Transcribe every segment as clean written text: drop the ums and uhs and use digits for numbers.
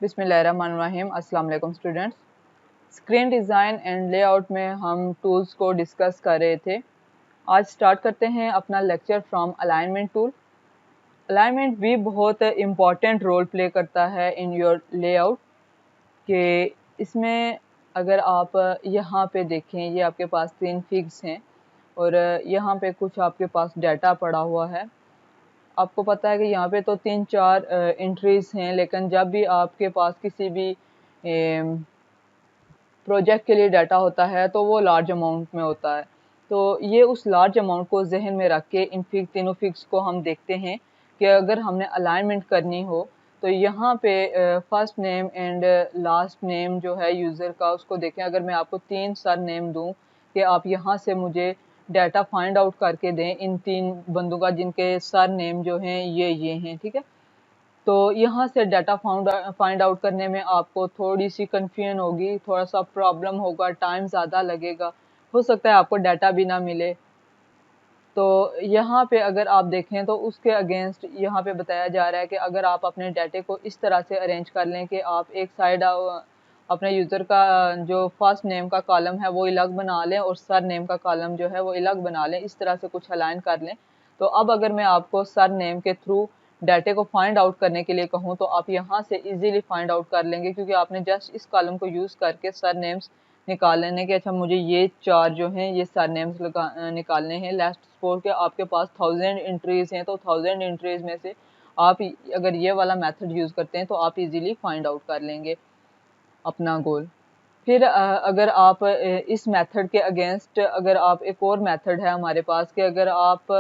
बिस्मिल्लाहिर्रहमानिर्रहीम। अस्सलाम वालेकुम students. Screen design and layout में हम टूल्स को डिस्कस कर रहे थे। आज स्टार्ट करते हैं अपना lecture from alignment tool. Alignment भी बहुत इम्पॉर्टेंट रोल प्ले करता है इन योर लेआउट के इसमें अगर आप यहाँ पे देखें, ये आपके पास 3 फिग्स हैं और यहाँ पे कुछ आपके पास डाटा पड़ा हुआ है। आपको पता है कि यहाँ पे तो 3-4 एंट्रीज हैं, लेकिन जब भी आपके पास किसी भी प्रोजेक्ट के लिए डाटा होता है तो वो लार्ज अमाउंट में होता है। तो ये उस लार्ज अमाउंट को जहन में रख के इन तीनों फिग्स को हम देखते हैं कि अगर हमने अलाइनमेंट करनी हो तो यहाँ पे first name and last name जो है यूज़र का, उसको देखें। अगर मैं आपको 3 सर नेम दूँ कि आप यहाँ से मुझे डाटा फाइंड आउट करके दें इन 3 बंदों का जिनके सर नेम जो हैं ये हैं, ठीक है। तो यहाँ से डाटा फाइंड आउट करने में आपको थोड़ी सी कन्फ्यूजन होगी, थोड़ा सा प्रॉब्लम होगा, टाइम ज़्यादा लगेगा, हो सकता है आपको डाटा भी ना मिले। तो यहाँ पे अगर आप देखें तो उसके अगेंस्ट यहाँ पे बताया जा रहा है कि अगर आप अपने डाटे को इस तरह से अरेंज कर लें कि आप एक साइड अपने यूज़र का जो फर्स्ट नेम का कॉलम है वो अलग बना लें और सर नेम का कॉलम जो है वो अलग बना लें, इस तरह से कुछ अलाइन कर लें। तो अब अगर मैं आपको सर नेम के थ्रू डाटे को फाइंड आउट करने के लिए कहूँ तो आप यहाँ से इजीली फाइंड आउट कर लेंगे, क्योंकि आपने जस्ट इस कॉलम को यूज़ करके सर नेम्स निकाल लेने के। अच्छा, मुझे ये 4 जो हैं ये सर नेम्स निकालने हैं। लेट्स सपोज के आपके पास 1000 एंट्रीज हैं, तो 1000 एंट्रीज में से आप अगर ये वाला मेथड यूज़ करते हैं तो आप इजीली फाइंड आउट कर लेंगे अपना गोल। फिर अगर आप इस मेथड के अगेंस्ट अगर आप एक और मेथड है हमारे पास कि अगर आप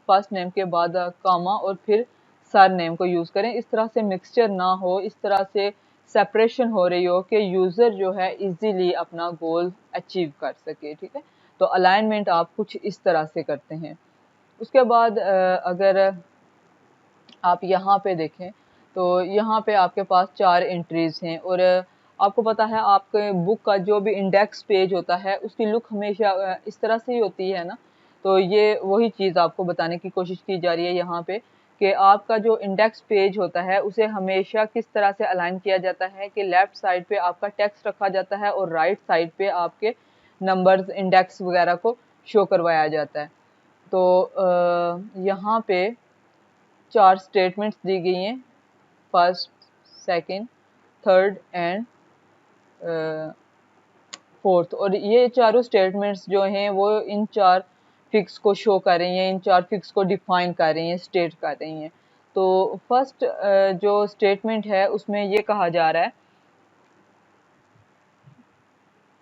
फर्स्ट नेम के बाद कामा और फिर सर नेम को यूज़ करें, इस तरह से मिक्सचर ना हो, इस तरह से सेपरेशन हो रही हो कि यूज़र जो है इजीली अपना गोल अचीव कर सके, ठीक है। तो अलाइनमेंट आप कुछ इस तरह से करते हैं। उसके बाद अगर आप यहाँ पे देखें तो यहाँ पे आपके पास 4 एंट्रीज हैं और आपको पता है आपके बुक का जो भी इंडेक्स पेज होता है उसकी लुक हमेशा इस तरह से ही होती है ना। तो ये वही चीज़ आपको बताने की कोशिश की जा रही है यहाँ पे कि आपका जो इंडेक्स पेज होता है उसे हमेशा किस तरह से अलाइन किया जाता है कि लेफ्ट साइड पे आपका टेक्स्ट रखा जाता है और राइट साइड पे आपके नंबर्स इंडेक्स वगैरह को शो करवाया जाता है। तो यहाँ पे 4 स्टेटमेंट्स दी गई हैं, first, second, third and fourth. और ये चारों स्टेटमेंट्स जो हैं वो इन 4 फिक्स को शो कर रही हैं, इन 4 फिक्स को डिफाइन कर रही हैं, स्टेट कर रही हैं। तो फर्स्ट जो स्टेटमेंट है उसमें ये कहा जा रहा है,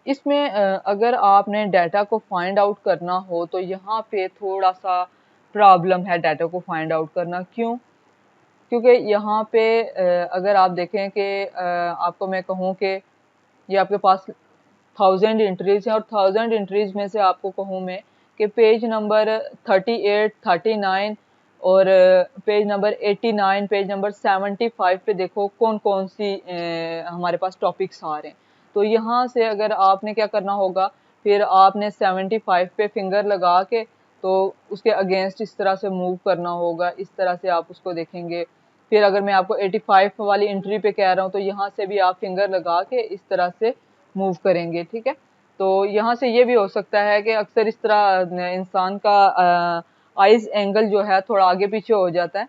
इसमें अगर आपने डाटा को फाइंड आउट करना हो तो यहाँ पे थोड़ा सा प्रॉब्लम है डाटा को फाइंड आउट करना। क्यों? क्योंकि यहाँ पे अगर आप देखें कि आपको मैं कहूँ कि ये आपके पास 1000 एंट्रीज हैं और 1000 एंट्रीज में से आपको कहूँ मैं कि पेज नंबर 38, 39 और पेज नंबर 89, पेज नंबर 75 पे देखो कौन कौन सी हमारे पास टॉपिक्स आ रहे हैं। तो यहाँ से अगर आपने क्या करना होगा, फिर आपने 75 पे फिंगर लगा के तो उसके अगेंस्ट इस तरह से मूव करना होगा, इस तरह से आप उसको देखेंगे। फिर अगर मैं आपको 85 वाली एंट्री पे कह रहा हूँ तो यहाँ से भी आप फिंगर लगा के इस तरह से मूव करेंगे, ठीक है। तो यहाँ से ये भी हो सकता है कि अक्सर इस तरह इंसान का आइज एंगल जो है थोड़ा आगे पीछे हो जाता है,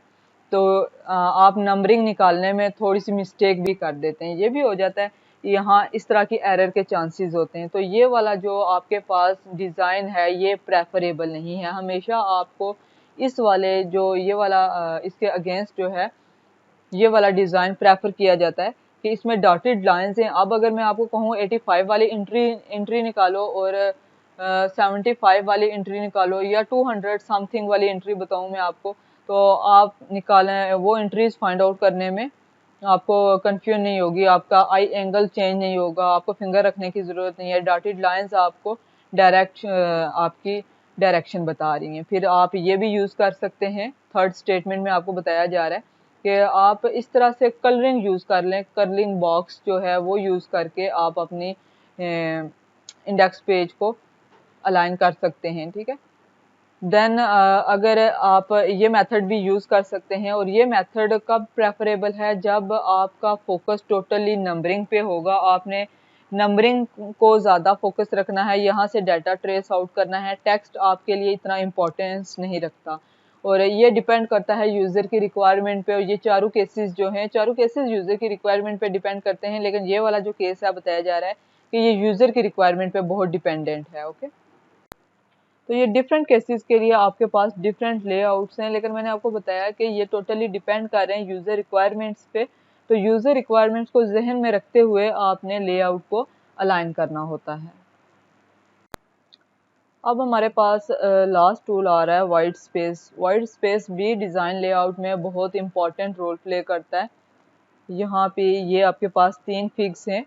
तो आप नंबरिंग निकालने में थोड़ी सी मिस्टेक भी कर देते हैं, ये भी हो जाता है। यहाँ इस तरह की एरर के चांसेस होते हैं। तो ये वाला जो आपके पास डिज़ाइन है ये प्रेफरेबल नहीं है। हमेशा आपको इस वाले जो ये वाला इसके अगेंस्ट जो है ये वाला डिज़ाइन प्रेफर किया जाता है कि इसमें डॉटेड लाइंस हैं। अब अगर मैं आपको कहूँ 85 वाली एंट्री निकालो और 75 वाली एंट्री निकालो या 200 समथिंग वाली एंट्री बताऊँ मैं आपको, तो आप निकालें वो एंट्रीज फाइंड आउट करने में आपको कंफ्यूजन नहीं होगी, आपका आई एंगल चेंज नहीं होगा, आपको फिंगर रखने की ज़रूरत नहीं है। डॉटेड लाइंस आपको डायरेक्ट आपकी डायरेक्शन बता रही हैं। फिर आप ये भी यूज़ कर सकते हैं, थर्ड स्टेटमेंट में आपको बताया जा रहा है कि आप इस तरह से कलरिंग यूज़ कर लें, कलरिंग बॉक्स जो है वो यूज़ करके आप अपनी इंडेक्स पेज को अलाइन कर सकते हैं, ठीक है। देन अगर आप ये मेथड भी यूज़ कर सकते हैं, और ये मेथड कब प्रेफरेबल है, जब आपका फोकस टोटली नंबरिंग पे होगा। आपने नंबरिंग को ज़्यादा फोकस रखना है, यहाँ से डाटा ट्रेस आउट करना है। टेक्स्ट आपके लिए इतना इम्पोर्टेंस नहीं रखता, और ये डिपेंड करता है यूज़र की रिक्वायरमेंट पे। और ये चारों केसेस जो हैं, चारों केसेस यूज़र की रिक्वायरमेंट पे डिपेंड करते हैं, लेकिन ये वाला जो केस है बताया जा रहा है कि ये यूज़र की रिक्वायरमेंट पे बहुत डिपेंडेंट है। ओके, तो ये डिफरेंट केसेस के लिए आपके पास डिफरेंट लेआउट्स हैं, लेकिन मैंने आपको बताया कि ये टोटली डिपेंड कर रहे हैं यूज़र रिक्वायरमेंट्स पे। तो यूज़र रिक्वायरमेंट्स को जहन में रखते हुए आपने लेआउट को अलाइन करना होता है। अब हमारे पास लास्ट टूल आ रहा है वाइट स्पेस। वाइट स्पेस भी डिज़ाइन लेआउट में बहुत इंपॉर्टेंट रोल प्ले करता है। यहाँ पे ये आपके पास 3 फिग्स हैं।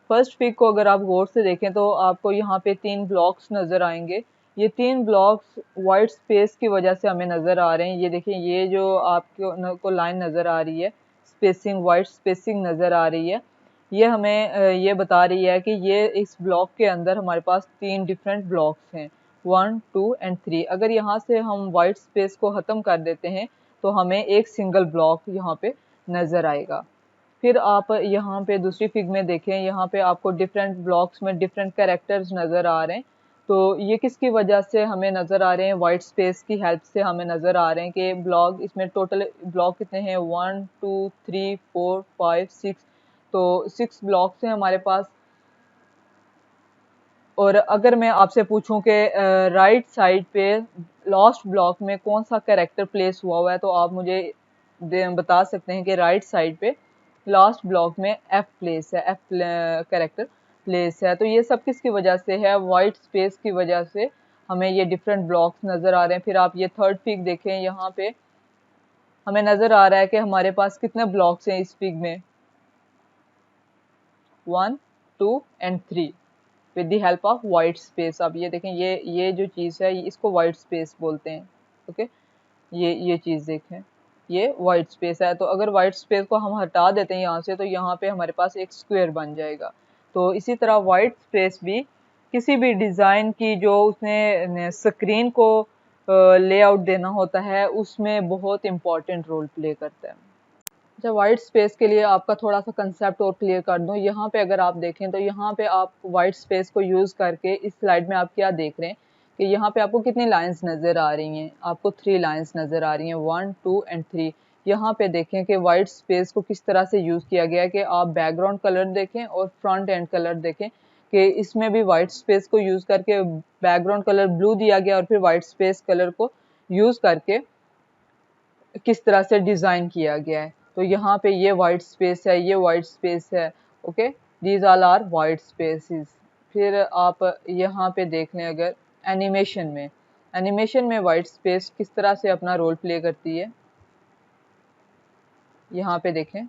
फर्स्ट फिग को अगर आप गौर से देखें तो आपको यहाँ पे 3 ब्लॉक्स नज़र आएंगे। ये 3 ब्लॉक्स वाइट स्पेस की वजह से हमें नज़र आ रहे हैं। ये देखें, ये जो आपको लाइन नज़र आ रही है, स्पेसिंग, वाइट स्पेसिंग नज़र आ रही है, ये हमें ये बता रही है कि ये इस ब्लॉक के अंदर हमारे पास 3 डिफरेंट ब्लॉक्स हैं, 1, 2 एंड 3। अगर यहाँ से हम वाइट स्पेस को ख़त्म कर देते हैं तो हमें एक सिंगल ब्लॉक यहाँ पे नज़र आएगा। फिर आप यहाँ पे दूसरी फिग में देखें, यहाँ पे आपको डिफरेंट ब्लॉक्स में डिफरेंट कैरेक्टर्स नज़र आ रहे हैं। तो ये किसकी वजह से हमें नज़र आ रहे हैं? वाइट स्पेस की हेल्प से हमें नज़र आ रहे हैं कि ब्लॉक, इसमें टोटल ब्लॉक कितने हैं? 1, 2, 3, 4, 5, 6। तो 6 ब्लॉक्स हैं हमारे पास। और अगर मैं आपसे पूछूं कि राइट साइड पे लास्ट ब्लॉक में कौन सा कैरेक्टर प्लेस हुआ है, तो आप मुझे बता सकते हैं कि राइट साइड पे लास्ट ब्लॉक में एफ प्लेस है, एफ कैरेक्टर प्लेस है। तो ये सब किसकी वजह से है? वाइट स्पेस की वजह से हमें ये डिफरेंट ब्लॉक्स नज़र आ रहे हैं। फिर आप ये थर्ड फिग देखें, यहाँ पे हमें नज़र आ रहा है कि हमारे पास कितने ब्लॉक्स हैं इस फिग में, 1, 2 and 3 with the help of white space. अब ये देखें, ये जो चीज़ है इसको वाइट स्पेस बोलते हैं। ओके, ये चीज़ देखें, ये वाइट स्पेस है। तो अगर वाइट स्पेस को हम हटा देते हैं यहाँ से, तो यहाँ पे हमारे पास एक स्क्वायर बन जाएगा। तो इसी तरह वाइट स्पेस भी किसी भी डिज़ाइन की जो उसने स्क्रीन को लेआउट देना होता है, उसमें बहुत इम्पॉर्टेंट रोल प्ले करता है। अच्छा, वाइट स्पेस के लिए आपका थोड़ा सा कंसेप्ट और क्लियर कर दूं। यहाँ पे अगर आप देखें तो यहाँ पे आप वाइट स्पेस को यूज़ करके इस स्लाइड में आप क्या देख रहे हैं कि यहाँ पे आपको कितनी लाइंस नज़र आ रही हैं? आपको 3 लाइंस नज़र आ रही हैं, 1, 2 एंड 3। यहाँ पे देखें कि वाइट स्पेस को किस तरह से यूज़ किया गया है कि आप बैकग्राउंड कलर देखें और फ्रंट एंड कलर देखें कि इसमें भी वाइट स्पेस को यूज़ करके बैकग्राउंड कलर ब्लू दिया गया और फिर वाइट स्पेस कलर को यूज़ करके किस तरह से डिज़ाइन किया गया है। तो यहाँ पे ये वाइट स्पेस है, ये वाइट स्पेस है। Okay, these all are white spaces. फिर आप यहाँ पे देख लें, अगर एनिमेशन में वाइट स्पेस किस तरह से अपना रोल प्ले करती है, यहाँ पे देखें,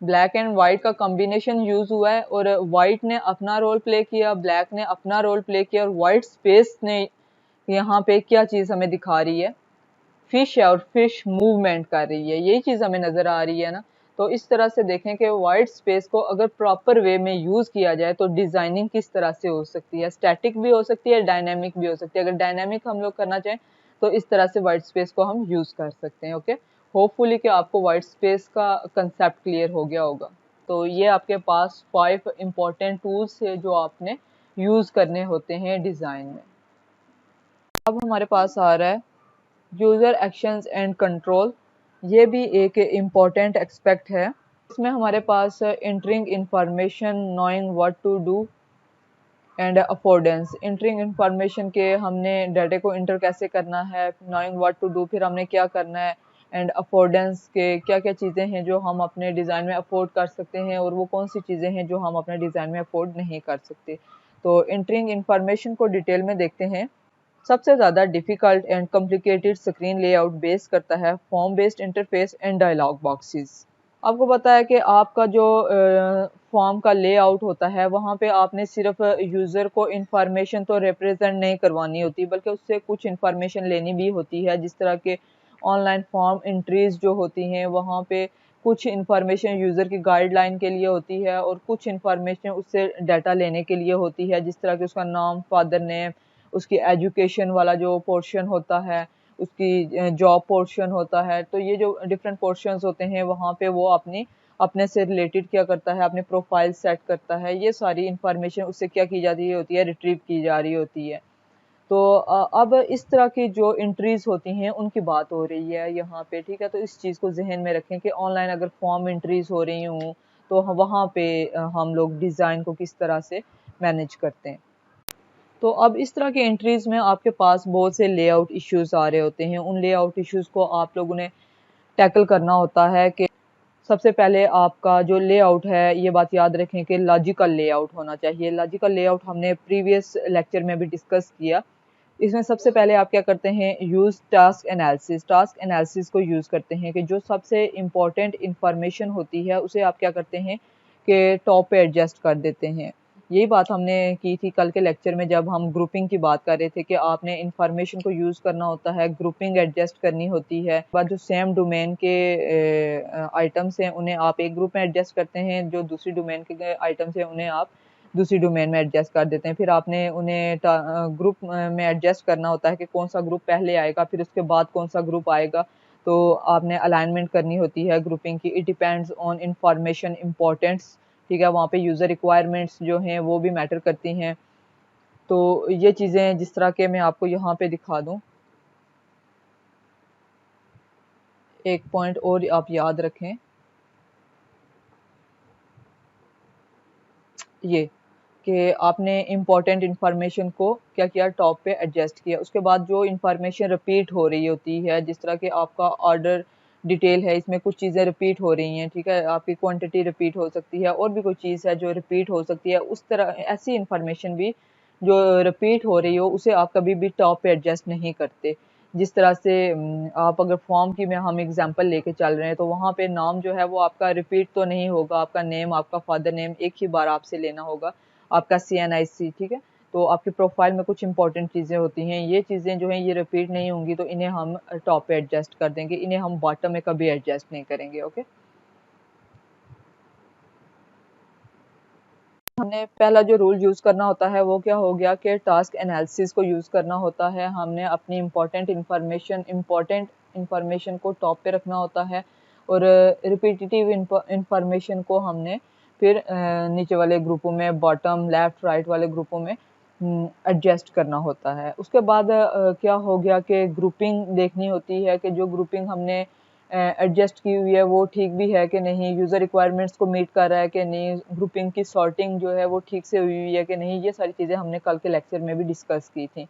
ब्लैक एंड वाइट का कॉम्बिनेशन यूज हुआ है और वाइट ने अपना रोल प्ले किया, ब्लैक ने अपना रोल प्ले किया, और वाइट स्पेस ने यहाँ पे क्या चीज़ हमें दिखा रही है? फिश है, और फिश मूवमेंट कर रही है। यही चीज़ हमें नज़र आ रही है ना। तो इस तरह से देखें कि वाइट स्पेस को अगर प्रॉपर वे में यूज़ किया जाए तो डिज़ाइनिंग किस तरह से हो सकती है, स्टैटिक भी हो सकती है, डायनेमिक भी हो सकती है। अगर डायनेमिक हम लोग करना चाहें तो इस तरह से वाइट स्पेस को हम यूज़ कर सकते हैं। ओके, होपफुली कि आपको वाइट स्पेस का कंसेप्ट क्लियर हो गया होगा। तो ये आपके पास 5 इंपॉर्टेंट टूल्स है जो आपने यूज़ करने होते हैं डिज़ाइन में। अब हमारे पास आ रहा है यूज़र एक्शंस एंड कंट्रोल। ये भी एक इम्पॉर्टेंट एक्सपेक्ट है। इसमें हमारे पास entering information, knowing what to do and affordance. Entering information के हमने डाटा को इंटर कैसे करना है, नोइंग व्हाट टू डू फिर हमने क्या करना है, एंड अफोर्डेंस के क्या क्या चीज़ें हैं जो हम अपने डिज़ाइन में अफोर्ड कर सकते हैं और वो कौन सी चीज़ें हैं जो हम अपने डिज़ाइन में अफोर्ड नहीं कर सकते। तो एंटरिंग इंफॉर्मेशन को डिटेल में देखते हैं। सबसे ज़्यादा difficult and complicated screen layout base करता है form based interface and dialog boxes. आपको पता है कि आपका जो फॉर्म का लेआउट होता है वहाँ पे आपने सिर्फ यूज़र को इंफॉर्मेशन तो रिप्रेजेंट नहीं करवानी होती, बल्कि उससे कुछ इंफॉर्मेशन लेनी भी होती है। जिस तरह के ऑनलाइन फॉर्म एंट्रीज जो होती हैं वहाँ पे कुछ इंफॉर्मेशन यूज़र की गाइडलाइन के लिए होती है और कुछ इंफॉर्मेशन उससे डाटा लेने के लिए होती है, जिस तरह कि उसका नाम, फादर नेम, उसकी एजुकेशन वाला जो पोर्शन होता है, उसकी जॉब पोर्शन होता है। तो ये जो डिफरेंट पोर्शंस होते हैं वहाँ पे वो अपने से रिलेटेड क्या करता है, अपने प्रोफाइल सेट करता है। ये सारी इंफॉर्मेशन उससे क्या की जाती होती है, रिट्रीव की जा रही होती है। तो अब इस तरह की जो एंट्रीज होती हैं उनकी बात हो रही है यहाँ पे, ठीक है। तो इस चीज़ को जहन में रखें कि ऑनलाइन अगर फॉर्म एंट्रीज हो रही हों तो वहाँ पे हम लोग डिज़ाइन को किस तरह से मैनेज करते हैं। तो अब इस तरह की एंट्रीज में आपके पास बहुत से लेआउट इश्यूज आ रहे होते हैं। उन लेआउट इश्यूज को आप लोगों ने टैकल करना होता है कि सबसे पहले आपका जो लेआउट है, ये बात याद रखें कि लॉजिकल लेआउट होना चाहिए। लॉजिकल लेआउट हमने प्रीवियस लेक्चर में भी डिस्कस किया। इसमें सबसे पहले आप क्या करते हैं, use task analysis. Task analysis को यूज़ करते हैं कि जो सबसे इम्पॉर्टेंट इंफॉर्मेशन होती है उसे आप क्या करते हैं कि टॉप पे एडजस्ट कर देते हैं। यही बात हमने की थी कल के लेक्चर में जब हम ग्रुपिंग की बात कर रहे थे कि आपने इंफॉर्मेशन को यूज़ करना होता है, ग्रुपिंग एडजस्ट करनी होती है। बाद जो सेम डोमेन के आइटम्स हैं उन्हें आप एक ग्रुप में एडजस्ट करते हैं, जो दूसरी डोमेन के आइटम्स हैं उन्हें आप दूसरी डोमेन में एडजस्ट कर देते हैं। फिर आपने उन्हें ग्रुप में एडजस्ट करना होता है कि कौन सा ग्रुप पहले आएगा, फिर उसके बाद कौन सा ग्रुप आएगा। तो आपने अलाइनमेंट करनी होती है ग्रुपिंग की। It depends on information importance, ठीक है। वहाँ पे यूज़र रिक्वायरमेंट्स जो हैं वो भी मैटर करती हैं। तो ये चीज़ें जिस तरह के मैं आपको यहाँ पे दिखा दूँ, एक पॉइंट और आप याद रखें, ये कि आपने इम्पोर्टेंट इन्फॉर्मेशन को क्या किया, टॉप पे एडजस्ट किया। उसके बाद जो इन्फॉर्मेशन रिपीट हो रही होती है, जिस तरह के आपका ऑर्डर डिटेल है, इसमें कुछ चीज़ें रिपीट हो रही हैं, ठीक है। आपकी क्वांटिटी रिपीट हो सकती है और भी कोई चीज़ है जो रिपीट हो सकती है। उस तरह ऐसी इन्फॉर्मेशन भी जो रिपीट हो रही हो उसे आप कभी भी टॉप पे एडजस्ट नहीं करते। जिस तरह से आप अगर फॉर्म की में हम एग्जांपल लेके चल रहे हैं तो वहाँ पे नाम जो है वो आपका रिपीट तो नहीं होगा। आपका नेम, आपका फादर नेम एक ही बार आपसे लेना होगा, आपका CNIC, ठीक है। तो आपकी प्रोफाइल में कुछ इंपॉर्टेंट चीज़ें होती हैं, ये चीज़ें जो हैं ये रिपीट नहीं होंगी तो इन्हें हम टॉप पे एडजस्ट कर देंगे, इन्हें हम बॉटम में कभी एडजस्ट नहीं करेंगे। ओके, हमने पहला जो रूल यूज़ करना होता है वो क्या हो गया कि टास्क एनालिसिस को यूज़ करना होता है। हमने अपनी इम्पोर्टेंट इंफॉर्मेशन को टॉप पे रखना होता है और रिपीटिटिव इंफॉर्मेशन को हमने फिर नीचे वाले ग्रुपों में, बॉटम, लेफ्ट, राइट वाले ग्रुपों में एडजस्ट करना होता है। उसके बाद क्या हो गया कि ग्रुपिंग देखनी होती है कि जो ग्रुपिंग हमने एडजस्ट की हुई है वो ठीक भी है कि नहीं, यूज़र रिक्वायरमेंट्स को मीट कर रहा है कि नहीं, ग्रुपिंग की सॉर्टिंग जो है वो ठीक से हुई हुई है कि नहीं। ये सारी चीज़ें हमने कल के लेक्चर में भी डिस्कस की थी।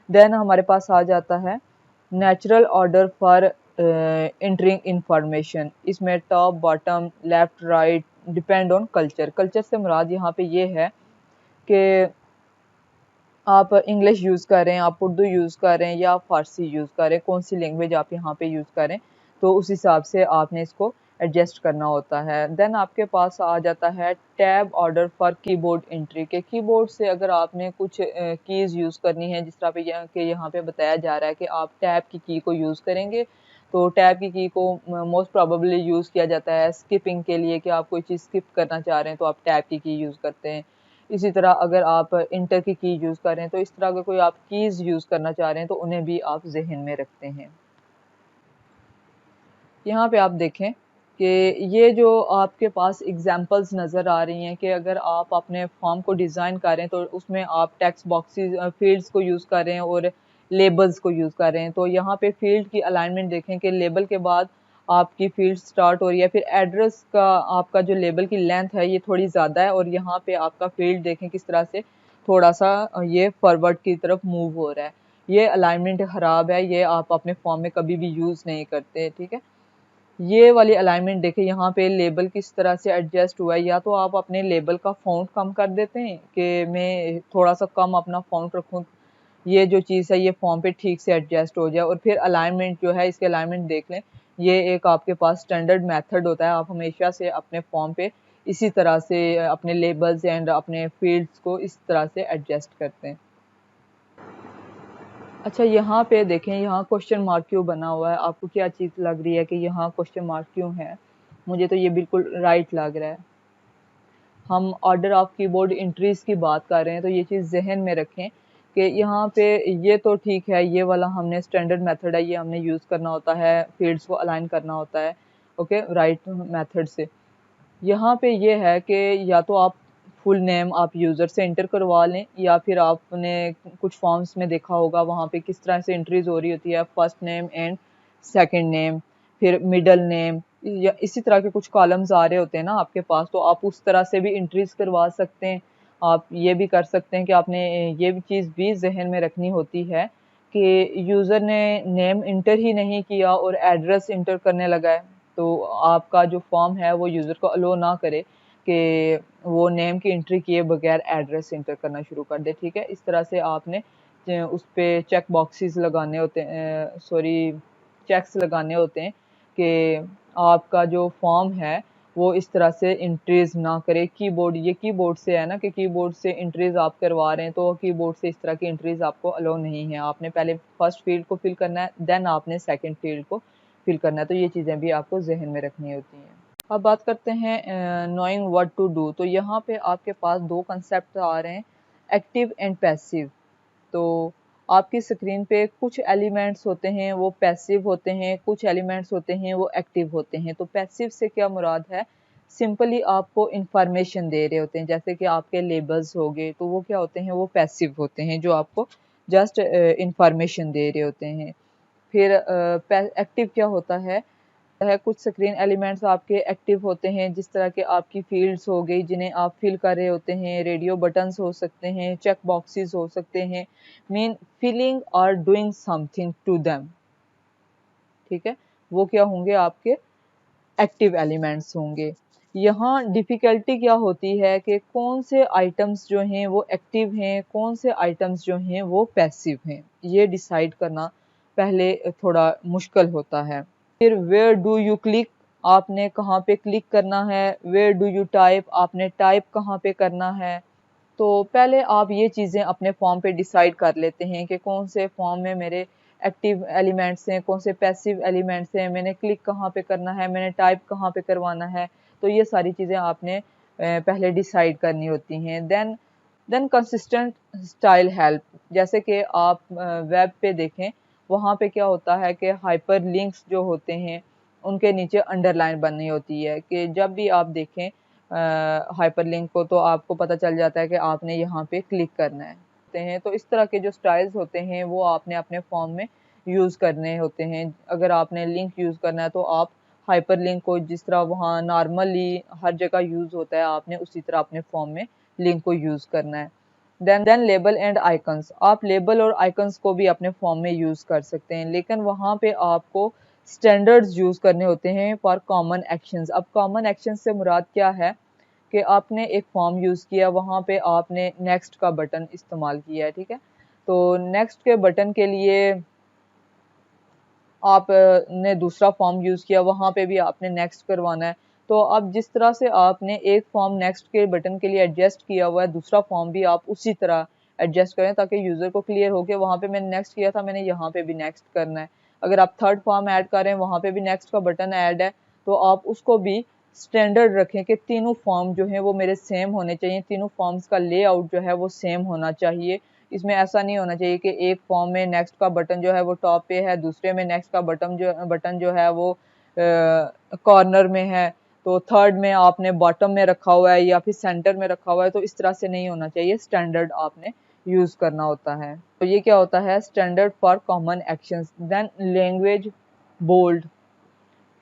देन हमारे पास आ जाता है natural order for entering information. इसमें top, bottom, left, right depend on culture. Culture से मुराद यहाँ पे ये है कि आप इंग्लिश यूज़ कर रहे हैं, आप उर्दू यूज़ कर रहे हैं या फ़ारसी यूज़ कर रहे हैं, कौन सी लैंग्वेज आप यहाँ पे यूज़ करें, तो उस हिसाब से आपने इसको एडजस्ट करना होता है। देन आपके पास आ जाता है tab order for keyboard entry के। कीबोर्ड से अगर आपने कुछ कीज़ यूज़ करनी है, जिस तरह पे यहाँ पे बताया जा रहा है कि आप टैब की को यूज़ करेंगे, तो टैब की को मोस्ट प्रोबेबली यूज़ किया जाता है स्किपिंग के लिए, कि आप कोई चीज़ स्किप करना चाह रहे हैं तो आप टैब की यूज़ करते हैं। इसी तरह अगर आप इंटर की यूज़ कर रहे हैं तो इस तरह अगर कोई आप कीज़ यूज़ करना चाह रहे हैं तो उन्हें भी आप ज़हन में रखते हैं। यहाँ पे आप देखें कि ये जो आपके पास एग्जांपल्स नज़र आ रही हैं कि अगर आप अपने फॉर्म को डिज़ाइन कर रहे हैं तो उसमें आप टेक्स्ट बॉक्सेस फील्ड्स को यूज़ कर रहे हैं और लेबल्स को यूज़ कर रहे हैं। तो यहाँ पे फील्ड की अलाइनमेंट देखें कि लेबल के बाद आपकी फील्ड स्टार्ट हो रही है, फिर एड्रेस का आपका जो लेबल की लेंथ है ये थोड़ी ज़्यादा है और यहाँ पे आपका फील्ड देखें किस तरह से थोड़ा सा ये फॉरवर्ड की तरफ मूव हो रहा है। ये अलाइनमेंट ख़राब है, ये आप अपने फॉर्म में कभी भी यूज़ नहीं करते, ठीक है। ये वाली अलाइनमेंट देखें, यहाँ पे लेबल किस तरह से एडजस्ट हुआ है। या तो आप अपने लेबल का फ़ॉन्ट कम कर देते हैं कि मैं थोड़ा सा कम अपना फ़ॉन्ट रखूँ, ये जो चीज़ है ये फॉर्म पे ठीक से एडजस्ट हो जाए। और फिर अलाइनमेंट जो है, इसके अलाइनमेंट देख लें, ये एक आपके पास स्टैंडर्ड मेथड होता है। आप हमेशा से अपने फॉर्म पे इसी तरह से अपने लेबल्स एंड अपने फील्ड्स को इस तरह से एडजस्ट करते हैं। अच्छा, यहाँ पे देखें, यहाँ क्वेश्चन मार्क क्यों बना हुआ है? आपको क्या चीज़ लग रही है कि यहाँ क्वेश्चन मार्क क्यों है? मुझे तो ये बिल्कुल राइट लग रहा है। हम ऑर्डर ऑफ कीबोर्ड एंट्रीज की बात कर रहे हैं तो ये चीज़ जहन में रखें कि यहाँ पे ये तो ठीक है, ये वाला हमने स्टैंडर्ड मेथड है, ये हमने यूज़ करना होता है, फील्ड्स को अलाइन करना होता है ओके राइट मेथड से। यहाँ पे ये है कि या तो आप फुल नेम आप यूज़र से इंटर करवा लें, या फिर आपने कुछ फॉर्म्स में देखा होगा वहाँ पे किस तरह से एंट्रीज हो रही होती है, first name and second name, फिर मिडल नेम, या इसी तरह के कुछ कॉलम्स आ रहे होते हैं ना आपके पास, तो आप उस तरह से भी एंट्रीज करवा सकते हैं। आप ये भी कर सकते हैं कि आपने ये भी चीज़ भी जहन में रखनी होती है कि यूज़र ने नेम इंटर ही नहीं किया और एड्रेस इंटर करने लगा है, तो आपका जो फॉर्म है वो यूज़र को अलो ना करे कि वो नेम की एंट्री किए बगैर एड्रेस इंटर करना शुरू कर दे। ठीक है, इस तरह से आपने उस पे चेक बॉक्सेस लगाने होते हैं, सॉरी चेक्स लगाने होते हैं कि आपका जो फॉर्म है वो इस तरह से एंट्रीज ना करे। कीबोर्ड, ये कीबोर्ड से है ना कि कीबोर्ड से एंट्रीज आप करवा रहे हैं, तो कीबोर्ड से इस तरह की एंट्रीज आपको अलो नहीं है। आपने पहले फर्स्ट फील्ड को फिल करना है, देन आपने सेकंड फील्ड को फिल करना है, तो ये चीज़ें भी आपको जहन में रखनी होती हैं। अब बात करते हैं नोइंग व्हाट टू डू। तो यहाँ पे आपके पास दो कंसेप्ट आ रहे हैं, एक्टिव एंड पैसिव। तो आपकी स्क्रीन पे कुछ एलिमेंट्स होते हैं वो पैसिव होते हैं, कुछ एलिमेंट्स होते हैं वो एक्टिव होते हैं। तो पैसिव से क्या मुराद है, सिंपली आपको इंफॉर्मेशन दे रहे होते हैं, जैसे कि आपके लेबल्स हो गए, तो वो क्या होते हैं, वो पैसिव होते हैं, जो आपको जस्ट इंफॉर्मेशन दे रहे होते हैं। फिर एक्टिव क्या होता है कुछ स्क्रीन एलिमेंट्स आपके एक्टिव होते हैं, जिस तरह के आपकी फील्ड्स हो गई जिन्हें आप फिल कर रहे होते हैं, रेडियो बटन्स हो सकते हैं, चेक बॉक्सेस हो सकते हैं, मीन फिलिंग और डूइंग समथिंग टू देम। ठीक है, वो क्या होंगे, आपके एक्टिव एलिमेंट्स होंगे। यहाँ डिफ़िकल्टी क्या होती है कि कौन से आइटम्स जो हैं वो एक्टिव हैं, कौन से आइटम्स जो हैं वो पैसिव हैं, ये डिसाइड करना पहले थोड़ा मुश्किल होता है। फिर वेयर डू यू क्लिक, आपने कहाँ पे क्लिक करना है, वेयर डू यू टाइप, आपने टाइप कहाँ पे करना है। तो पहले आप ये चीज़ें अपने फॉर्म पे डिसाइड कर लेते हैं कि कौन से फॉर्म में मेरे एक्टिव एलिमेंट्स हैं, कौन से पैसिव एलिमेंट्स हैं, मैंने क्लिक कहाँ पे करना है, मैंने टाइप कहाँ पे करवाना है। तो ये सारी चीज़ें आपने पहले डिसाइड करनी होती हैं। देन कंसिस्टेंट स्टाइल हेल्प, जैसे कि आप वेब पे देखें, वहाँ पे क्या होता है कि हाइपर लिंक्स जो होते हैं उनके नीचे अंडरलाइन बननी होती है, कि जब भी आप देखें हाइपरलिंक को, तो आपको पता चल जाता है कि आपने यहाँ पे क्लिक करना है। तो इस तरह के जो स्टाइल्स होते हैं वो आपने अपने फॉर्म में यूज़ करने होते हैं। अगर आपने लिंक यूज़ करना है तो आप हाइपरलिंक को जिस तरह वहाँ नॉर्मली हर जगह यूज़ होता है, आपने उसी तरह अपने फॉर्म में लिंक को यूज़ करना है। देन लेबल एंड आइकन्स, आप लेबल और आइकन्स को भी अपने फॉर्म में यूज़ कर सकते हैं, लेकिन वहाँ पे आपको स्टैंडर्ड्स यूज़ करने होते हैं फॉर कॉमन एक्शंस। अब कॉमन एक्शन से मुराद क्या है कि आपने एक फॉर्म यूज़ किया, वहाँ पे आपने नेक्स्ट का बटन इस्तेमाल किया है। ठीक है, तो नेक्स्ट के बटन के लिए आपने दूसरा फॉर्म यूज़ किया, वहाँ पे भी आपने नेक्स्ट करवाना है। तो अब जिस तरह से आपने एक फॉर्म नेक्स्ट के बटन के लिए एडजस्ट किया हुआ है, दूसरा फॉर्म भी आप उसी तरह एडजस्ट करें, ताकि यूज़र को क्लियर हो कि वहाँ पे मैंने नेक्स्ट किया था, मैंने यहाँ पे भी नेक्स्ट करना है। अगर आप थर्ड फॉर्म ऐड कर रहे हैं, वहाँ पे भी नेक्स्ट का बटन ऐड है, तो आप उसको भी स्टैंडर्ड रखें कि तीनों फॉर्म जो हैं वो मेरे सेम होने चाहिए, तीनों फॉर्म्स का लेआउट जो है वो सेम होना चाहिए। इसमें ऐसा नहीं होना चाहिए कि एक फॉर्म में नेक्स्ट का बटन जो है वो टॉप पे है, दूसरे में नेक्स्ट का बटन जो है वो कॉर्नर में है, तो थर्ड में आपने बॉटम में रखा हुआ है या फिर सेंटर में रखा हुआ है। तो इस तरह से नहीं होना चाहिए, स्टैंडर्ड आपने यूज़ करना होता है। तो ये क्या होता है, standard for common actions. Then language bold,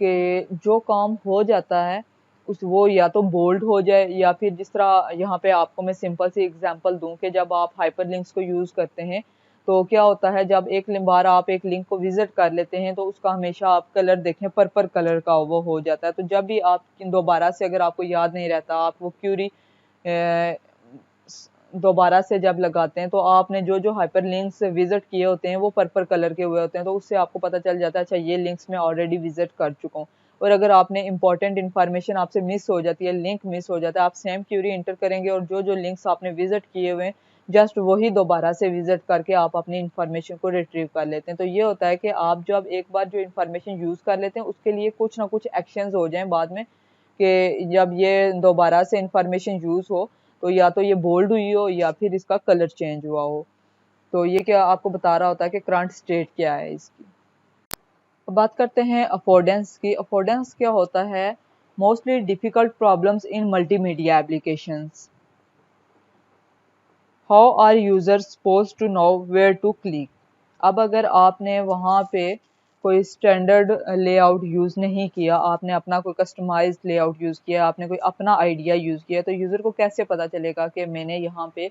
कि जो काम हो जाता है उस वो या तो बोल्ड हो जाए, या फिर जिस तरह यहाँ पे आपको मैं सिंपल सी एग्जांपल दूं कि जब आप हाइपरलिंक्स को यूज़ करते हैं तो क्या होता है, जब एक बार आप एक लिंक को विजिट कर लेते हैं तो उसका हमेशा आप कलर देखें पर्पल कलर का वो हो जाता है। तो जब भी आप दोबारा से, अगर आपको याद नहीं रहता, आप वो क्यूरी दोबारा से जब लगाते हैं तो आपने जो जो हाइपर लिंक्स विजिट किए होते हैं वो पर्पल कलर के हुए होते हैं, तो उससे आपको पता चल जाता है अच्छा ये लिंक्स मैं ऑलरेडी विजिट कर चुका हूँ। और अगर आपने इंपॉर्टेंट इन्फॉर्मेशन आपसे मिस हो जाती है, लिंक मिस हो जाता है, आप सेम क्यूरी इंटर करेंगे और जो जो लिंक्स आपने विजिट किए हुए हैं जस्ट वही दोबारा से विजिट करके आप अपनी इन्फॉर्मेशन को रिट्रीव कर लेते हैं। तो ये होता है कि आप जब एक बार जो इन्फॉर्मेशन यूज़ कर लेते हैं उसके लिए कुछ ना कुछ एक्शंस हो जाएं बाद में, कि जब ये दोबारा से इंफॉर्मेशन यूज़ हो तो या तो ये बोल्ड हुई हो या फिर इसका कलर चेंज हुआ हो। तो ये क्या आपको बता रहा होता है कि करंट स्टेट क्या है इसकी। अब बात करते हैं अफोर्डेंस की। अफोर्डेंस क्या होता है? Mostly difficult problems in multimedia applications. How are users suppose to know where to click. अब अगर आपने वहाँ पे कोई स्टैंडर्ड लेआउट यूज़ नहीं किया, आपने अपना कोई कस्टमाइज्ड लेआउट यूज़ किया, आपने कोई अपना आइडिया यूज़ किया, तो यूज़र को कैसे पता चलेगा कि मैंने यहाँ पे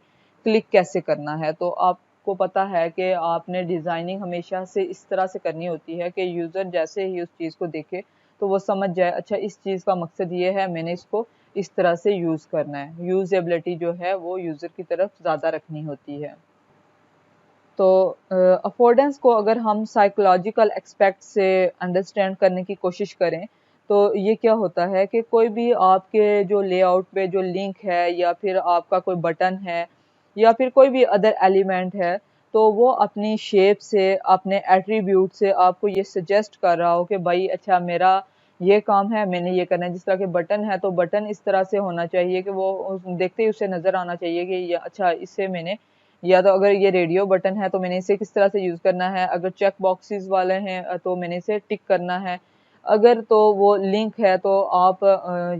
क्लिक कैसे करना है। तो आपको पता है कि आपने डिज़ाइनिंग हमेशा से इस तरह से करनी होती है कि यूज़र जैसे ही उस चीज़ को देखे तो वो समझ जाए, अच्छा इस चीज़ का मकसद ये है, मैंने इसको इस तरह से यूज़ करना है। यूजेबिलिटी जो है वो यूज़र की तरफ ज़्यादा रखनी होती है। तो अफोर्डेंस को अगर हम साइकोलॉजिकल एक्सपेक्ट से अंडरस्टैंड करने की कोशिश करें तो ये क्या होता है कि कोई भी आपके जो लेआउट पे जो लिंक है या फिर आपका कोई बटन है या फिर कोई भी अदर एलिमेंट है, तो वो अपनी शेप से, अपने एट्रीब्यूट से आपको ये सजेस्ट कर रहा हो कि भाई अच्छा मेरा ये काम है, मैंने ये करना है। जिस तरह के बटन है तो बटन इस तरह से होना चाहिए कि वो देखते ही उसे नज़र आना चाहिए कि ये अच्छा इससे मैंने, या तो अगर ये रेडियो बटन है तो मैंने इसे किस तरह से यूज़ करना है, अगर चेक बॉक्सेस वाले हैं तो मैंने इसे टिक करना है, अगर तो वो लिंक है तो आप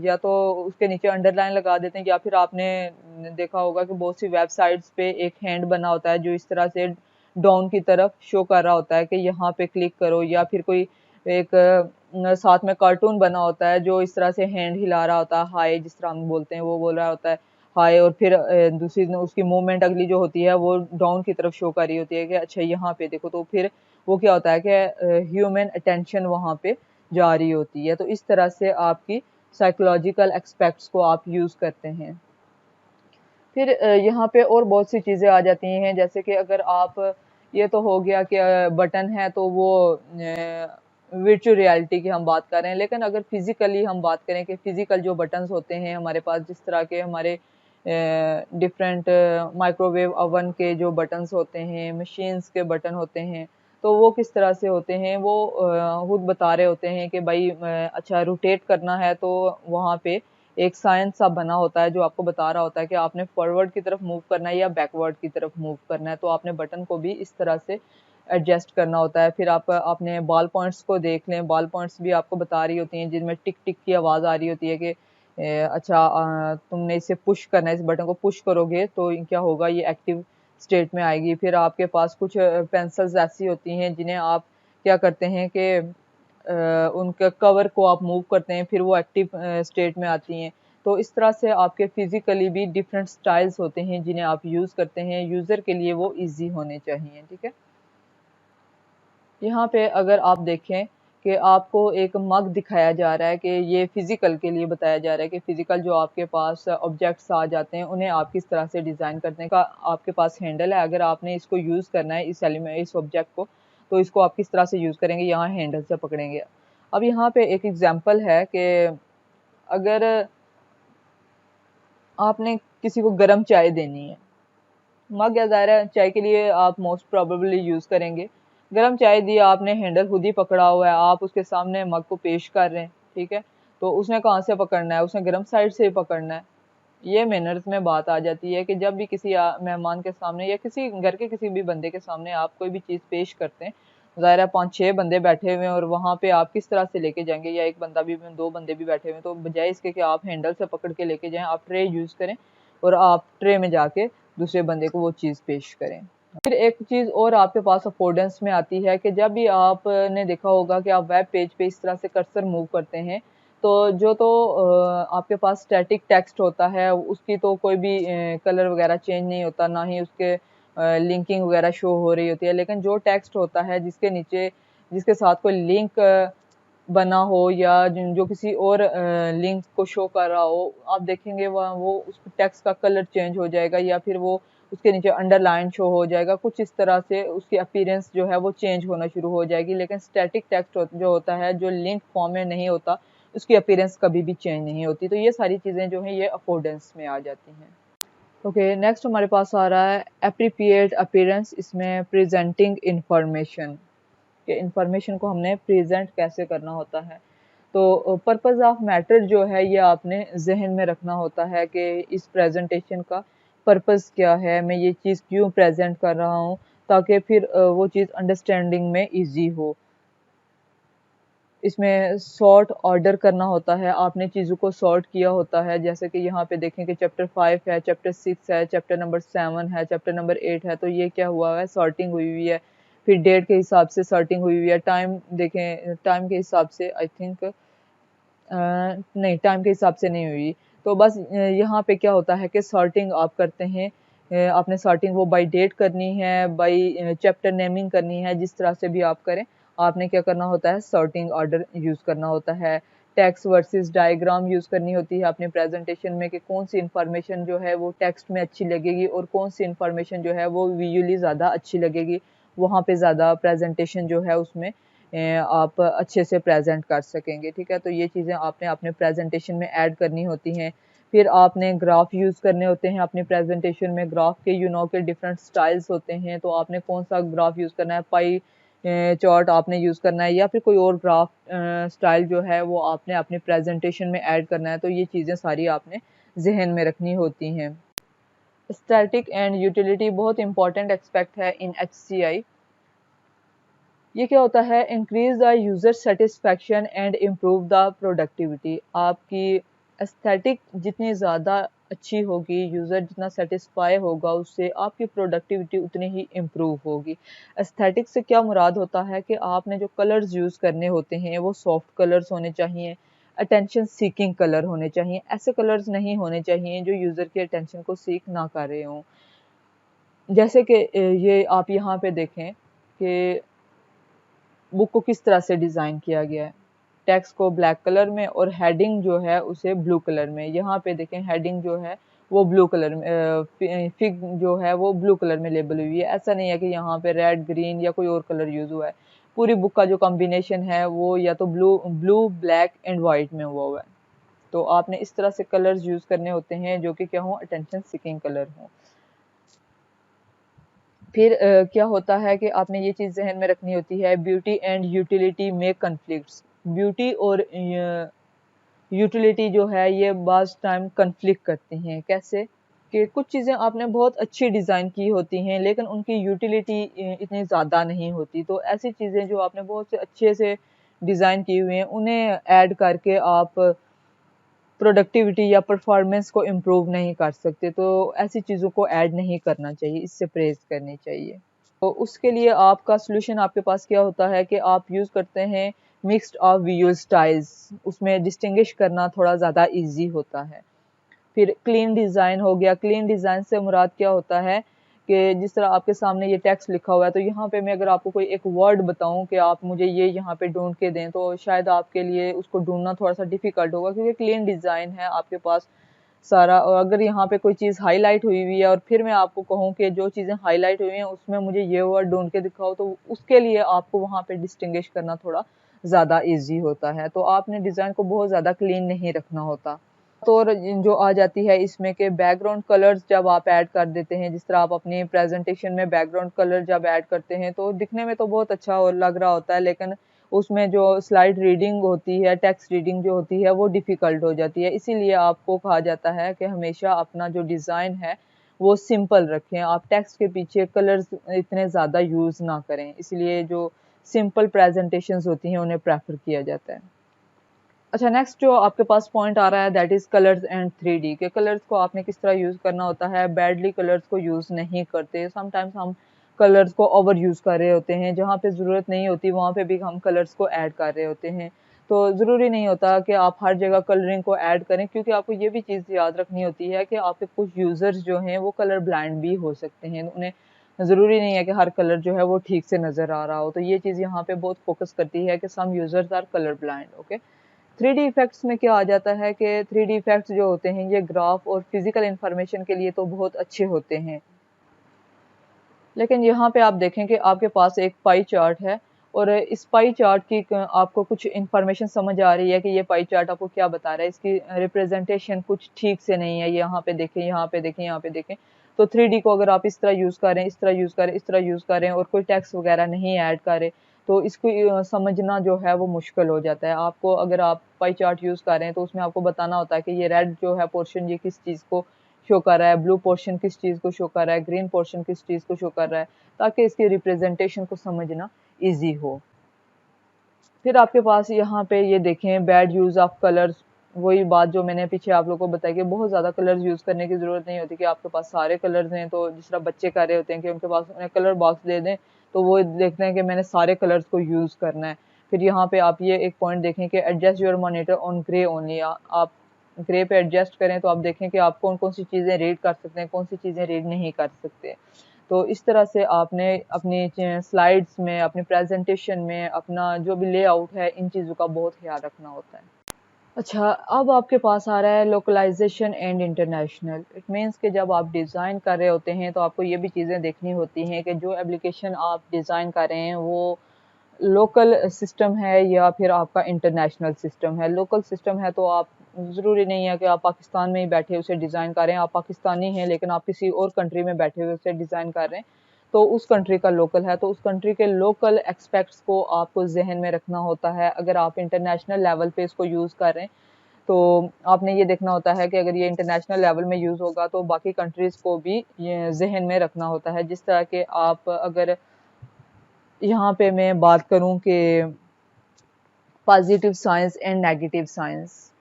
या तो उसके नीचे अंडरलाइन लगा देते हैं, या फिर आपने देखा होगा कि बहुत सी वेबसाइट्स पे एक हैंड बना होता है जो इस तरह से डाउन की तरफ शो कर रहा होता है कि यहाँ पे क्लिक करो, या फिर कोई एक साथ में कार्टून बना होता है जो इस तरह से हैंड हिला रहा होता है, हाय जिस तरह हम बोलते हैं वो बोल रहा होता है हाय, और फिर दूसरी उसकी मूवमेंट अगली जो होती है वो डाउन की तरफ शो कर रही होती है कि अच्छा यहाँ पे देखो। तो फिर वो क्या होता है कि ह्यूमन अटेंशन वहाँ पे जा रही होती है। तो इस तरह से आपकी साइकोलॉजिकल एक्सपेक्ट्स को आप यूज़ करते हैं। फिर यहाँ पे और बहुत सी चीज़ें आ जाती हैं, जैसे कि अगर आप, ये तो हो गया कि बटन है तो वो वर्चुअल रियलिटी की हम बात कर रहे हैं, लेकिन अगर फिजिकली हम बात करें कि फिजिकल जो बटन्स होते हैं हमारे पास, जिस तरह के हमारे डिफरेंट माइक्रोवेव ओवन के जो बटन्स होते हैं, मशीन्स के बटन होते हैं, तो वो किस तरह से होते हैं, वो खुद बता रहे होते हैं कि भाई अच्छा रोटेट करना है तो वहाँ पे एक साइंस सा बना होता है जो आपको बता रहा होता है कि आपने फॉरवर्ड की तरफ मूव करना है या बैकवर्ड की तरफ मूव करना है। तो आपने बटन को भी इस तरह से एडजस्ट करना होता है। फिर आप अपने बाल पॉइंट्स को देख लें, बाल पॉइंट्स भी आपको बता रही होती हैं जिनमें टिक टिक की आवाज़ आ रही होती है कि अच्छा तुमने इसे पुश करना है, इस बटन को पुश करोगे तो क्या होगा, ये एक्टिव स्टेट में आएगी। फिर आपके पास कुछ पेंसिल्स ऐसी होती हैं जिन्हें आप क्या करते हैं कि उनके कवर को आप मूव करते हैं, फिर वो एक्टिव स्टेट में आती हैं। तो इस तरह से आपके फिजिकली भी डिफरेंट स्टाइल्स होते हैं जिन्हें आप यूज़ करते हैं, यूज़र के लिए वो इजी होने चाहिए। ठीक है, यहाँ पे अगर आप देखें कि आपको एक मग दिखाया जा रहा है कि ये फिजिकल के लिए बताया जा रहा है कि फिजिकल जो आपके पास ऑब्जेक्ट्स आ जाते हैं उन्हें आप किस तरह से डिज़ाइन करने का आपके पास हैंडल है। अगर आपने इसको यूज़ करना है इस एलिमेंट, इस ऑब्जेक्ट को, तो इसको आप किस तरह से यूज़ करेंगे, यहाँ हैंडल से पकड़ेंगे। अब यहाँ पे एक एग्जांपल है कि अगर आपने किसी को गर्म चाय देनी है, मग या ज़ाहिर है चाय के लिए आप मोस्ट प्रोबेबली यूज़ करेंगे। गर्म चाय दी, आपने हैंडल खुद ही पकड़ा हुआ है, आप उसके सामने मग को पेश कर रहे हैं, ठीक है, तो उसने कहाँ से पकड़ना है, उसने गर्म साइड से ही पकड़ना है। ये मैनर्स में बात आ जाती है कि जब भी किसी मेहमान के सामने या किसी घर के किसी भी बंदे के सामने आप कोई भी चीज़ पेश करते हैं, ज़ाहिर है 5-6 बंदे बैठे हुए हैं और वहाँ पे आप किस तरह से लेके जाएंगे, या एक बंदा भी, 2 बंदे भी बैठे हुए हैं, तो बजाय इसके कि आप हैंडल से पकड़ के लेके जाएं, आप ट्रे यूज़ करें और आप ट्रे में जाके दूसरे बंदे को वो चीज़ पेश करें। फिर एक चीज़ और आपके पास अफोर्डेंस में आती है कि जब भी आपने देखा होगा कि आप वेब पेज पे इस तरह से कर्सर मूव करते हैं, तो जो तो आपके पास स्टैटिक टेक्स्ट होता है उसकी तो कोई भी कलर वगैरह चेंज नहीं होता, ना ही उसके लिंकिंग वगैरह शो हो रही होती है। लेकिन जो टेक्स्ट होता है जिसके नीचे, जिसके साथ कोई लिंक बना हो या जो किसी और लिंक को शो कर रहा हो, आप देखेंगे वह वो उस टेक्स्ट का कलर चेंज हो जाएगा या फिर वो उसके नीचे अंडरलाइन शो हो जाएगा, कुछ इस तरह से उसकी अपीयरेंस जो है वो चेंज होना शुरू हो जाएगी। लेकिन स्टैटिक टेक्स्ट जो होता है, जो लिंक फॉर्म में नहीं होता, उसकी अपीयरेंस कभी भी चेंज नहीं होती। तो ये सारी चीज़ें जो हैं ये अफोर्डेंस में आ जाती हैं। ओके, नेक्स्ट हमारे पास आ रहा है एप्रोप्रिएट अपीयरेंस। इसमें प्रेजेंटिंग इंफॉर्मेशन, कि इंफॉर्मेशन को हमने प्रेजेंट कैसे करना होता है। तो पर्पस ऑफ मैटर जो है ये आपने जहन में रखना होता है कि इस प्रेजेंटेशन का पर्पस क्या है, मैं ये चीज़ क्यों प्रेजेंट कर रहा हूँ। ताकि फिर वो चीज़ अंडरस्टैंडिंग में इजी हो। इसमें सॉर्ट ऑर्डर करना होता है, आपने चीज़ों को सॉर्ट किया होता है, जैसे कि यहाँ पे देखें कि चैप्टर 5 है, चैप्टर 6 है, चैप्टर नंबर 7 है, चैप्टर नंबर 8 है, तो ये क्या हुआ है, सॉर्टिंग हुई हुई है। फिर डेट के हिसाब से सॉर्टिंग हुई हुई है, टाइम देखें, टाइम के हिसाब से आई थिंक नहीं, टाइम के हिसाब से नहीं हुई। तो बस यहाँ पे क्या होता है कि सॉर्टिंग आप करते हैं, आपने सॉर्टिंग वो बाय डेट करनी है, बाय चैप्टर नेमिंग करनी है, जिस तरह से भी आप करें, आपने क्या करना होता है, सॉर्टिंग ऑर्डर यूज़ करना होता है। टेक्स्ट वर्सेस डायग्राम यूज़ करनी होती है अपने प्रेजेंटेशन में कि कौन सी इंफॉर्मेशन जो है वो टेक्स्ट में अच्छी लगेगी और कौन सी इंफॉर्मेशन जो है वो विजुअली ज़्यादा अच्छी लगेगी, वहाँ पे ज़्यादा प्रेजेंटेशन जो है उसमें आप अच्छे से प्रेजेंट कर सकेंगे। ठीक है, तो ये चीज़ें आपने अपने प्रेजेंटेशन में ऐड करनी होती हैं। फिर आपने ग्राफ यूज़ करने होते हैं अपनी प्रेजेंटेशन में। ग्राफ के के डिफरेंट स्टाइल्स होते हैं, तो आपने कौन सा ग्राफ यूज़ करना है, पाई चार्ट आपने यूज़ करना है या फिर कोई और ग्राफ स्टाइल जो है वो आपने अपनी प्रेजेंटेशन में ऐड करना है। तो ये चीज़ें सारी आपने जहन में रखनी होती हैं। स्टैटिक एंड यूटिलिटी बहुत इंपॉर्टेंट एक्सपेक्ट है इन HCI। ये क्या होता है, increase the user satisfaction and improve the productivity. आपकी एस्थेटिक जितनी ज़्यादा अच्छी होगी, यूज़र जितना सेटिस्फाई होगा, उससे आपकी प्रोडक्टिविटी उतनी ही इम्प्रूव होगी। एस्थेटिक से क्या मुराद होता है कि आपने जो कलर्स यूज़ करने होते हैं वो सॉफ्ट कलर्स होने चाहिए, अटेंशन सीकिंग कलर होने चाहिए। ऐसे कलर्स नहीं होने चाहिए जो यूज़र की अटेंशन को सीक ना कर रहे हों। जैसे कि ये आप यहाँ पे देखें कि बुक को किस तरह से डिज़ाइन किया गया है। टेक्स्ट को ब्लैक कलर में और हेडिंग जो है उसे ब्लू कलर में। यहाँ पे देखें हेडिंग जो है वो ब्लू कलर में, फिग जो है वो ब्लू कलर में लेबल हुई है। ऐसा नहीं है कि यहाँ पे रेड, ग्रीन या कोई और कलर यूज़ हुआ है। पूरी बुक का जो कॉम्बिनेशन है वो या तो ब्लू, ब्लैक एंड वाइट में हुआ है। तो आपने इस तरह से कलर्स यूज़ करने होते हैं जो कि क्या हो, अटेंशन सीकिंग कलर हो। फिर क्या होता है कि आपने ये चीज़ ज़हन में रखनी होती है, ब्यूटी एंड यूटिलिटी में कन्फ्लिक्ट्स। ब्यूटी और यूटिलिटी जो है ये बाज़ टाइम कन्फ्लिक्ट करती हैं। कैसे कि कुछ चीज़ें आपने बहुत अच्छी डिज़ाइन की होती हैं लेकिन उनकी यूटिलिटी इतनी ज़्यादा नहीं होती। तो ऐसी चीज़ें जो आपने बहुत से अच्छे से डिज़ाइन की हुई हैं उन्हें ऐड करके आप प्रोडक्टिविटी या परफॉर्मेंस को इम्प्रूव नहीं कर सकते। तो ऐसी चीज़ों को ऐड नहीं करना चाहिए, इससे परहेज़ करनी चाहिए। तो उसके लिए आपका सॉल्यूशन आपके पास क्या होता है कि आप यूज़ करते हैं मिक्स्ड ऑफ विजुअल स्टाइल्स। उसमें डिस्टिंग्विश करना थोड़ा ज़्यादा ईज़ी होता है। फिर क्लीन डिज़ाइन हो गया। क्लीन डिज़ाइन से मुराद क्या होता है कि जिस तरह आपके सामने ये टेक्स्ट लिखा हुआ है, तो यहाँ पे मैं अगर आपको कोई एक वर्ड बताऊँ कि आप मुझे ये यहाँ पे ढूँढ के दें, तो शायद आपके लिए उसको ढूँढना थोड़ा-सा डिफ़िकल्ट होगा क्योंकि क्लीन डिज़ाइन है आपके पास सारा। और अगर यहाँ पे कोई चीज़ हाइलाइट हुई हुई है और फिर मैं आपको कहूँ कि जो चीज़ें हाइलाइट हुई हैं उसमें मुझे ये वर्ड ढूँढ के दिखाओ, तो उसके लिए आपको वहाँ पे डिस्टिंग्विश करना थोड़ा ज़्यादा ईज़ी होता है। तो आपने डिज़ाइन को बहुत ज़्यादा क्लीन नहीं रखना होता। और जो आ जाती है इसमें कि बैकग्राउंड कलर्स जब आप ऐड कर देते हैं, जिस तरह आप अपनी प्रेजेंटेशन में बैकग्राउंड कलर जब ऐड करते हैं तो दिखने में तो बहुत अच्छा और लग रहा होता है, लेकिन उसमें जो स्लाइड रीडिंग होती है, टेक्स्ट रीडिंग जो होती है वो डिफ़िकल्ट हो जाती है। इसीलिए आपको कहा जाता है कि हमेशा अपना जो डिज़ाइन है वो सिंपल रखें। आप टेक्स्ट के पीछे कलर्स इतने ज़्यादा यूज़ ना करें, इसलिए जो सिंपल प्रेजेंटेशंस होती हैं उन्हें प्रेफ़र किया जाता है। अच्छा, नेक्स्ट जो आपके पास पॉइंट आ रहा है that is colours and 3D के कलर्स को आपने किस तरह यूज़ करना होता है। बैडली कलर्स को यूज़ नहीं करते। समटाइम्स हम कलर्स को ओवर यूज़ कर रहे होते हैं, जहाँ पे ज़रूरत नहीं होती वहाँ पे भी हम कलर्स को ऐड कर रहे होते हैं। तो ज़रूरी नहीं होता कि आप हर जगह कलरिंग को ऐड करें, क्योंकि आपको ये भी चीज़ याद रखनी होती है कि आपके कुछ यूज़र्स जो हैं वो कलर ब्लाइंड भी हो सकते हैं। उन्हें ज़रूरी नहीं है कि हर कलर जो है वो ठीक से नज़र आ रहा हो। तो ये चीज़ यहाँ पे बहुत फ़ोकस करती है कि some users are colour blind. Okay, 3D effects में क्या आ जाता है कि 3D इफ़ेक्ट्स जो होते हैं ये ग्राफ और फिज़िकल इन्फॉर्मेशन के लिए तो बहुत अच्छे होते हैं। लेकिन यहाँ पे आप देखें कि आपके पास एक पाई चार्ट है और इस पाई चार्ट की आपको कुछ इन्फॉर्मेशन समझ आ रही है कि ये पाई चार्ट आपको क्या बता रहा है, इसकी रिप्रेजेंटेशन कुछ ठीक से नहीं है। यहाँ पे देखें, यहाँ पे देखें, यहाँ पे देखें। तो 3D को अगर आप इस तरह यूज़ करें, इस तरह यूज़ करें, इस तरह यूज़ करें और कोई टेक्स्ट वगैरह नहीं ऐड करें, तो इसको समझना जो है वो मुश्किल हो जाता है। आपको अगर आप पाई चार्ट यूज़ कर रहे हैं तो उसमें आपको बताना होता है कि ये रेड जो है पोर्शन ये किस चीज़ को शो कर रहा है, ब्लू पोर्शन किस चीज़ को शो कर रहा है, ग्रीन पोर्शन किस चीज़ को शो कर रहा है, ताकि इसकी रिप्रेजेंटेशन को समझना ईजी हो। फिर आपके पास यहाँ पे ये देखें बैड यूज़ ऑफ कलर्स। वही बात जो मैंने पीछे आप लोगों को बताई कि बहुत ज़्यादा कलर्स यूज़ करने की ज़रूरत नहीं होती कि आपके पास सारे कलर्स हैं। तो जिस तरह बच्चे कर रहे होते हैं कि उनके पास उन्हें कलर बॉक्स दे दें तो वो देखते हैं कि मैंने सारे कलर्स को यूज़ करना है। फिर यहाँ पे आप ये एक पॉइंट देखें कि adjust your monitor on grey only. आप ग्रे पे एडजस्ट करें तो आप देखें कि आप कौन कौन सी चीज़ें रीड कर सकते हैं, कौन सी चीज़ें रीड नहीं कर सकते। तो इस तरह से आपने अपनी स्लाइड्स में, अपनी प्रेजेंटेशन में, अपना जो भी लेआउट है, इन चीज़ों का बहुत ख्याल रखना होता है। अच्छा, अब आपके पास आ रहा है localisation and international. It means कि जब आप डिज़ाइन कर रहे होते हैं तो आपको ये भी चीज़ें देखनी होती हैं कि जो एप्लीकेशन आप डिज़ाइन कर रहे हैं वो लोकल सिस्टम है या फिर आपका इंटरनेशनल सिस्टम है। लोकल सिस्टम है तो आप ज़रूरी नहीं है कि आप पाकिस्तान में ही बैठे उसे डिज़ाइन कर रहे हैं। आप पाकिस्तानी हैं लेकिन आप किसी और कंट्री में बैठे हुए उसे डिज़ाइन कर रहे हैं, तो उस कंट्री का लोकल है, तो उस कंट्री के लोकल एक्सपेक्ट्स को आपको जहन में रखना होता है। अगर आप इंटरनेशनल लेवल पे इसको यूज़ कर रहे हैं तो आपने ये देखना होता है कि अगर ये इंटरनेशनल लेवल में यूज़ होगा तो बाकी कंट्रीज़ को भी ये जहन में रखना होता है। जिस तरह के आप अगर यहाँ पे मैं बात करूँ कि positive science and negative science,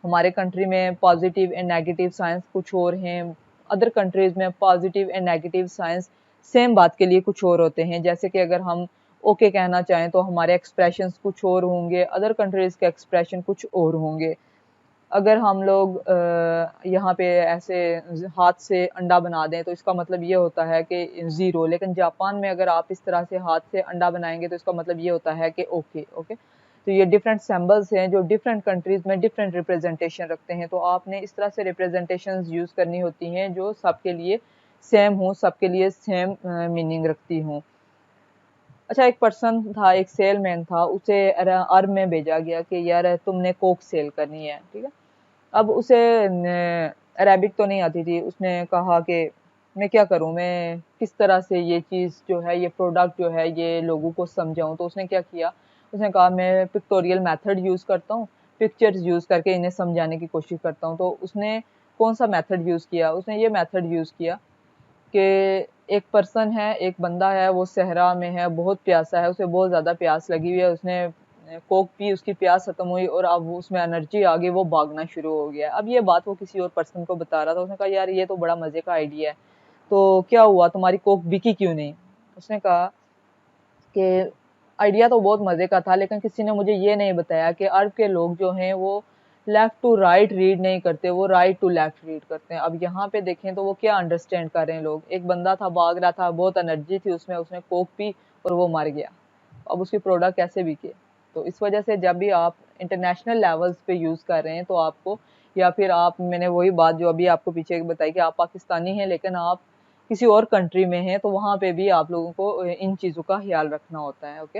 हमारे कंट्री में पॉजिटिव एंड नेगेटिव साइंस कुछ और हैं, अदर कंट्रीज में positive and negative science same बात के लिए कुछ और होते हैं। जैसे कि अगर हम ओके कहना चाहें तो हमारे एक्सप्रेशंस कुछ और होंगे, अदर कंट्रीज के एक्सप्रेशन कुछ और होंगे। अगर हम लोग यहाँ पे ऐसे हाथ से अंडा बना दें तो इसका मतलब ये होता है कि ज़ीरो, लेकिन जापान में अगर आप इस तरह से हाथ से अंडा बनाएंगे तो इसका मतलब ये होता है कि ओके ओके। तो ये डिफरेंट सिंबल्स हैं जो डिफरेंट कंट्रीज़ में डिफरेंट रिप्रेजेंटेशन रखते हैं। तो आपने इस तरह से रिप्रेजेंटेशंस यूज़ करनी होती हैं जो सबके लिए सेम हो, सबके लिए सेम मीनिंग रखती हों। अच्छा, एक पर्सन था, एक सेलमैन था, उसे अर्ब में भेजा गया कि यार तुमने कोक सेल करनी है, ठीक है। अब उसे अरेबिक तो नहीं आती थी। उसने कहा कि मैं क्या करूं, मैं किस तरह से ये चीज़ जो है, ये प्रोडक्ट जो है, ये लोगों को समझाऊं। तो उसने क्या किया, उसने कहा मैं पिक्टोरियल मेथड यूज़ करता हूँ, पिक्चर्स यूज़ करके इन्हें समझाने की कोशिश करता हूँ। तो उसने कौन सा मेथड यूज़ किया, उसने ये मेथड यूज़ किया कि एक पर्सन है, एक बंदा है, वो सहरा में है, बहुत प्यासा है, उसे बहुत ज़्यादा प्यास लगी हुई है। उसने कोक पी, उसकी प्यास खत्म हुई और अब वो उसमें एनर्जी आ गई, वो भागना शुरू हो गया। अब ये बात वो किसी और पर्सन को बता रहा था। उसने कहा यार ये तो बड़ा मज़े का आइडिया है, तो क्या हुआ तुम्हारी कोक बिकी क्यों नहीं? उसने कहा कि आइडिया तो बहुत मज़े का था लेकिन किसी ने मुझे ये नहीं बताया कि अरब के लोग जो हैं वो लेफ़्ट टू राइट रीड नहीं करते, वो राइट टू लेफ़्ट रीड करते हैं। अब यहाँ पे देखें तो वो क्या अंडरस्टैंड कर रहे हैं लोग। एक बंदा था, भाग रहा था, बहुत एनर्जी थी उसमें, उसने कोक पी और वो मर गया। अब उसकी प्रोडक्ट कैसे बिके? तो इस वजह से जब भी आप इंटरनेशनल लेवल्स पे यूज़ कर रहे हैं तो आपको, या फिर आप, मैंने वही बात जो अभी आपको पीछे बताई कि आप पाकिस्तानी हैं लेकिन आप किसी और कंट्री में हैं, तो वहाँ पे भी आप लोगों को इन चीज़ों का ख्याल रखना होता है। ओके।